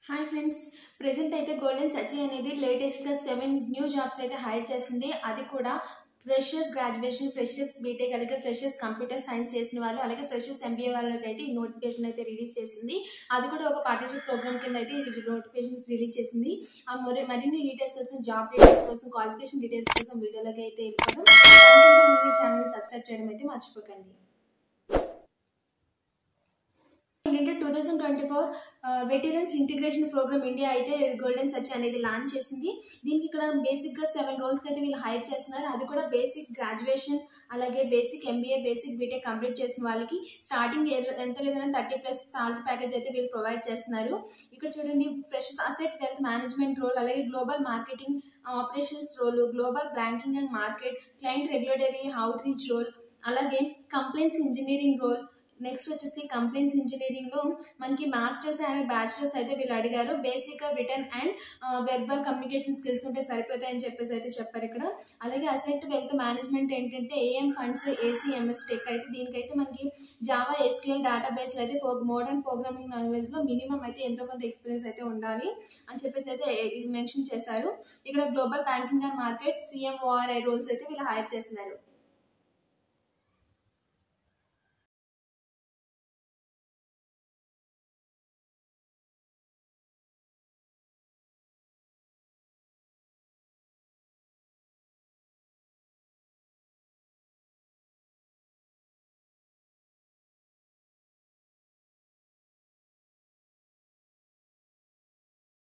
Hi friends, present అయితే golden సచి అనేది లేటెస్ట్గా 7 న్యూ జాబ్స్ అయితే హైర్ చేసింది. అది కూడా ఫ్రెషర్స్ గ్రాడ్యుయేషన్, ఫ్రెషర్స్ బీటెక్, అలాగే ఫ్రెషర్స్ కంప్యూటర్ సైన్స్ చేసిన వాళ్ళు, అలాగే ఫ్రెషర్స్ ఎంబీఏ వాళ్ళకి అయితే ఈ నోటిఫికేషన్ అయితే రిలీజ్ చేసింది. అది కూడా ఒక పార్ట్నర్షిప్ ప్రోగ్రామ్ కింద అయితే ఈ నోటిఫికేషన్స్ రిలీజ్ చేసింది. మరిన్ని డీటెయిల్స్ కోసం, జాబ్ డీటెయిల్స్ కోసం, క్వాలిఫికేషన్ డీటెయిల్స్ కోసం వీడియోలోకి అయితే వెళ్ళిపోదాం. దానికంటే ముందు ఛానల్ని సబ్స్క్రైబ్ చేయడం అయితే మర్చిపోకండి. 2024 వెటరన్స్ ఇంటిగ్రేషన్ ప్రోగ్రామ్ ఇండియా అయితే గోల్డెన్ సచ్ అనేది లాంచ్ చేసింది. దీనికి ఇక్కడ బేసిక్గా 7 రోల్స్కి అయితే వీళ్ళు హైర్ చేస్తున్నారు. అది కూడా బేసిక్ గ్రాడ్యుయేషన్, అలాగే basic MBA, basic BTech complete చేసిన వాళ్ళకి స్టార్టింగ్ ఎంత లేదన్నా 30+ సాలరీ ప్యాకేజ్ అయితే వీళ్ళు ప్రొవైడ్ చేస్తున్నారు. ఇక్కడ చూడండి, fresh asset wealth management role, అలాగే global marketing operations role, global banking and market, client regulatory outreach role, అలాగే కంప్లైంట్స్ ఇంజనీరింగ్ రోల్. నెక్స్ట్ వచ్చేసి కంప్లైంట్స్ ఇంజనీరింగ్ లో మనకి మాస్టర్స్ అండ్ బ్యాచిలర్స్ అయితే వీళ్ళు అడిగారు. బేసిక్ గా return and verbal communication skills ఉంటే సరిపోతాయని చెప్పేసి అయితే చెప్పారు ఇక్కడ. అలాగే అసెట్ వెల్త్ మేనేజ్మెంట్ ఏంటంటే ఏఎం ఫండ్స్, ఏసీఎంఎస్ టెక్ అయితే దీనికైతే మనకి జావా, ఎస్క్యూఎల్ డేటాబేస్ అయితే మోడర్న్ ప్రోగ్రామింగ్ లాంగ్వేజ్ లో మినిమం అయితే ఎంతో కొంత ఎక్స్పీరియన్స్ అయితే ఉండాలి అని చెప్పేసి అయితే మెన్షన్ చేశారు. ఇక్కడ global banking and market, CMORI roles అయితే వీళ్ళు హైర్ చేస్తున్నారు.